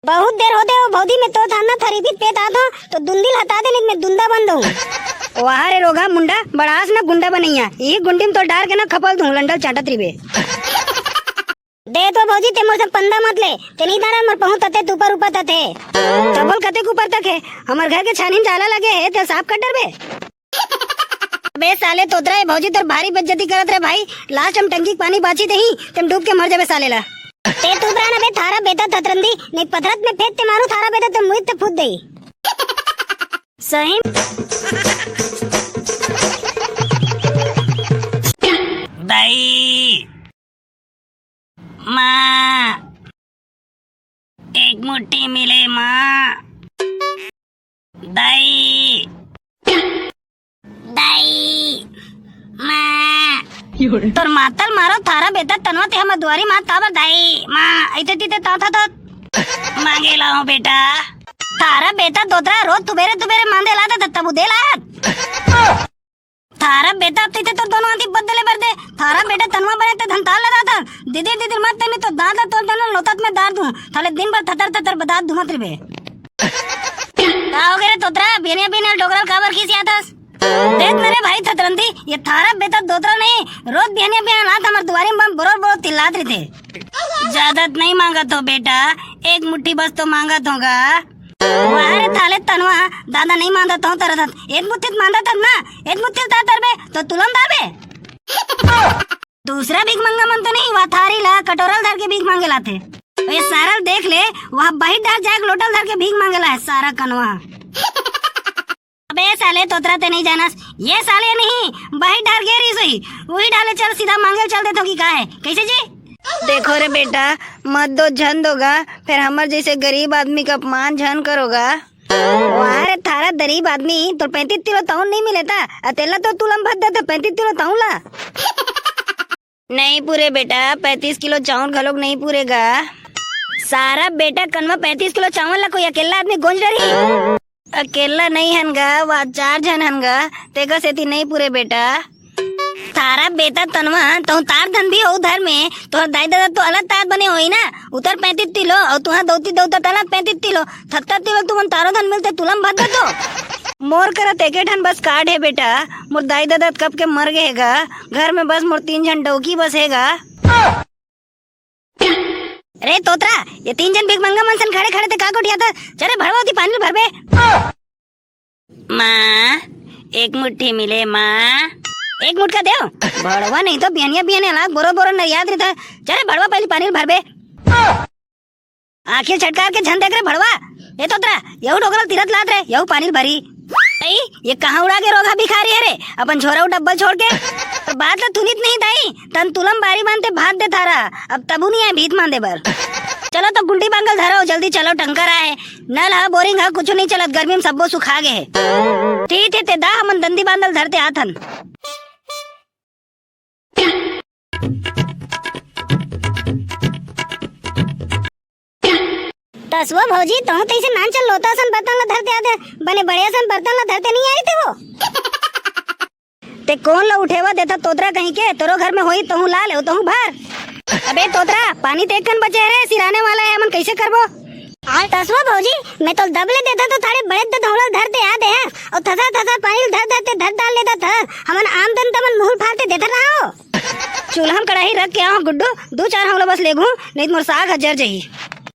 बहुत देर होते हो भौजी में तो थाना थरी भी पेट आधो तो दुंदिल हटा दे नहीं मैं दुंदा बंद हूँ। वहाँ रे रोगा मुंडा बड़ास ना गुंडा बनैया ये गुंडी में तो डार के ना खपल दूं लंडल चाटत रिबे। दे तो भौजी ते मोर से पंदा मत ले ते नहीं दाना मर पहुंच तते तू पर ऊपर तते तबल कते के ऊपर तक है हमार घर के छानीन जाला लगे है ते साफ कर डरबे। बे साले तोतरा है भौजी तोर भारी बेइज्जती करत रे भाई। लास्ट हम टंकी पानी बाची दही तुम डूब के मर जाबे साले ला। ते तू बराना बे थारा बेटा ततरंदी नहीं पथरत में फेंक ते मारू थारा बेटा तो मुझ ते फूट दई सही। दाई माँ एक मुट्ठी मिले माँ। दाई दाई माँ तोर मातल मारो थारा बेटा तनवा ते हम दुआरी माँ ताबर दाई माँ ऐते तीते ता था मांगे लाओ बेटा थारा बेटा दोतरा रोज तुबेरे तुबेरे मांदे लाता तब दे ला थारा बेटा अब तीते तो दोनों आंटी बदले बर दे थारा बेटा तनवा बने ते धनताल लगा था दीदी दीदी मत ते में तो दादा तोड़ देना लोतात में दार दूं थाले दिन भर थतर थतर बता दूं मत रे का हो गए तोतरा बेनिया बेनिया डोगरा काबर खींच आता देख मेरे भाई थतरंती ये थारा बेटा दोतरा नहीं रोज बेनिया बेनिया लात हमार दुआरी में बरोर बरोर तिल्लात रहे थे। ज्यादा नहीं मांगा तो बेटा एक मुट्ठी बस तो मांगा होगा वारे थाले तनवा दादा नहीं मांदा तो तरह एक मुट्ठी मांदा तक ना एक मुट्ठी ता तरबे तो तुलम दाबे दूसरा भीख मांगा मन तो नहीं वह थारी ला कटोरल धर के भीख मांगे लाते ये सारा देख ले वह बही डाल जाए लोटल धर के भीख मांगे ला है सारा कनवा। अबे साले तोतरा ते नहीं जाना ये साले नहीं बही डाल गए रही सही वही डाले चल सीधा मांगे चल दे तो की का है कैसे जी। देखो रे बेटा मत दो झन दोगा फिर हमार जैसे गरीब आदमी का अपमान झन करोगा। वारे थारा गरीब आदमी तो 35 किलो ताउन नहीं मिलेता अतेला तो तुलम भर दे तो 35 किलो ताउन ला नहीं पूरे बेटा 35 किलो चावल घलोक नहीं पूरेगा सारा बेटा कनवा 35 किलो चावल ला कोई अकेला आदमी गोंज रही अकेला नहीं हनगा वह 4 जन हनगा तेगा सेती नहीं पूरे बेटा थारा बेटा तनवा तो तार धन भी हो उधर में तो दाई दादा तो अलग तार बने होई ना उधर 35 किलो और तुहा दौती दौता तला 35 किलो 70 किलो तुम तारो धन मिलते तुलम भर दे तो मोर करा तेके ठन बस कार्ड है बेटा मोर दाई दादा कब के मर गएगा घर में बस मोर 3 जन डौकी बस हैगा। अरे तोतरा ये 3 जन भीख मंगा मनसन खड़े खड़े ते का को उठिया था चले भरवा होती पानी भरबे माँ एक मुट्ठी मिले माँ एक मुठ का देव भड़वा नहीं तो बियनिया बियने लाग बोरो बोरो न याद रहता चले भड़वा पहले पानी भरबे आखिर छटकार के झन देख रहे भड़वा ये तोतरा यहू डोगरल तीरथ लात रहे यहू पानी भरी ये कहाँ उड़ा के रोगा भिखारी है रे अपन छोरा डब्बल छोड़ के तो बात तो तुनित नहीं दाई तन तुलम बारी बांधते भाग दे थारा अब तबू नहीं है भीत मांदे बर चलो तो गुंडी बांगल धरो जल्दी चलो टंकर आए नल है बोरिंग है कुछ नहीं चलत गर्मी में सबो सुखा गए ठीक है ते दा हमन दंदी बांधल धरते आथन तसवा भौजी तो तैसे नान चल लोता सन बर्तन ला धरते आते बने बड़े सन बर्तन ला धरते नहीं आई थे वो ते कौन ला उठेवा देता तोतरा कहीं के तोरो घर में होई तो ला ले तो भर अबे तोतरा पानी तेकन बचे रे सिराने वाला है मन कैसे करबो तसवा भौजी मैं तो दबले देता तो थारे बड़े धौला धरते आते हैं और थसा थसा पानी धर धरते धर डाल लेता था हमन आमदन तमन मुंह फाड़ते देता रहा हो चूल्हा में कढ़ाई रख के आओ गुड्डू 2-4 हमला बस लेगू नहीं मोर साग हजर जही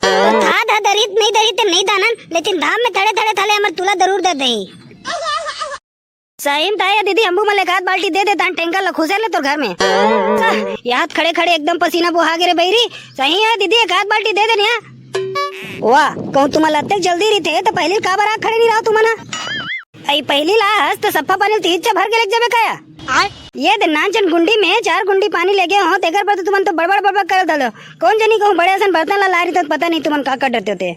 तो था दरित नहीं दानन लेकिन धाम में थड़े थड़े थले हमर तुला जरूर दे दही सही में ताया दीदी अम्बू में लेकात बाल्टी दे देता टैंकर खुसे ले तो घर में यहाँ खड़े खड़े एकदम पसीना बुहा गे रे बैरी सही है दीदी एक आध बाल्टी दे देने वाह कहूँ तुम्हारा लगते जल्दी रही थे तो पहले का बार खड़े नहीं रहा तुम्हारा आई पहली लाश तो सफा पानी तीज भर के लेके जाबे काया ये दिन नाचन गुंडी में 4 गुंडी पानी लेके हो तेकर पर तो तुमन तो बड़बड़ बड़बड़ कर दलो कौन जनी कहूँ बड़े असन बर्तन ला ला रही तो पता नहीं तुमन का डरते होते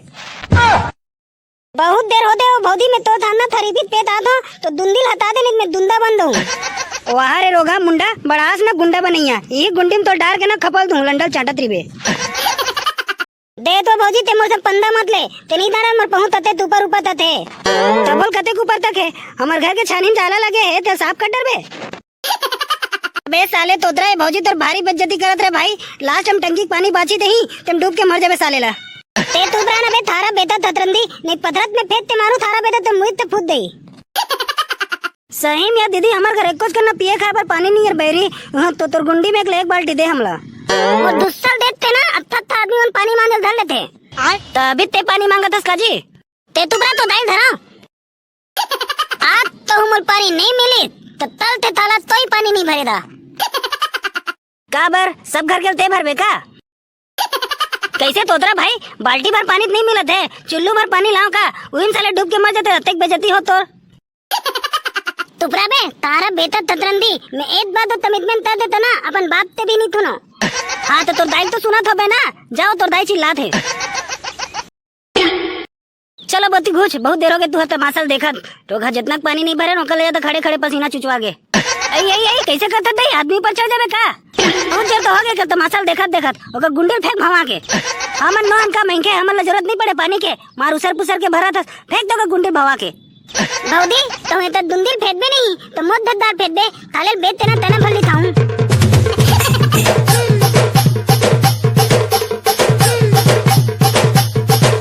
बहुत देर होते हो भौजी में तो थाना थरी भी पेट आधो तो दुंदिल हटा दे नहीं मैं दुंदा बंद हूँ। वहाँ रे रोगा मुंडा बड़ास ना गुंडा बनैया ये गुंडी में तो डार के ना खपल दूं लंडल चाटत रिबे दे तो भौजी ते मोर से पंदा मत ले ते नहीं दाना मर पहुंच तते ऊपर ऊपर तते तबल कते ऊपर तक है हमार घर के छानीन जाला लगे है ते साफ कर डरबे बे साले तोतरा है भौजी तोर भारी बेइज्जती करत रे भाई लास्ट हम टंकी पानी बाची दही तुम डूब के मर जाबे साले ला ते तुबरा ना बे थारा बेटा थतरंदी नहीं पथरत में फेंक ते मारू थारा बेटा तो मुझ ते फूट दई सही में दीदी हमार घर एक करना पिए खाए पर पानी नहीं है बेरी तो तोर गुंडी में एक बाल्टी दे हमला वो दुस्सल देते ना अत्था आदमी उन पानी मांगे धर लेते तभी ते पानी मांगतस काजी ते तुबरा तो दाई धरा आज तो हमल पानी नहीं मिली तो तल ते थाला तो ही पानी नहीं भरेदा काबर सब घर के ते भरबे का कैसे तोतरा भाई बाल्टी भर पानी नहीं मिलत है चुल्लू भर पानी लाओ का उन साले डूब के मर जाते रत्तेक बेजती हो तो तुपरा बे तारा बेटा ततरंदी मैं एक बात तो तमित में कर देता ना अपन बाप ते भी नहीं थुनो हाँ तो तोर दाई तो सुना था बे ना जाओ तोर दाई चिल्ला थे चलो बत्ती घुच बहुत देर हो गए तू तमाशा देखत टोका जितना पानी नहीं भरे नोकल ले खड़े खड़े पसीना चुचवा गे आई कैसे करते थे आदमी पर चढ़ जावे का बहुत देर तो हो गए तमाशा देखत ओकर गुंडे फेंक भवा के हमन नो का महंगे हमन जरूरत नहीं पड़े पानी के मार उसर पुसर के भरा था फेंक दो गुंडे भवा के भौदी तो दुंदिल फेंक भी नहीं तो मोद धद्दार फेंक दे काले बेच तेना तना भर लिखाऊं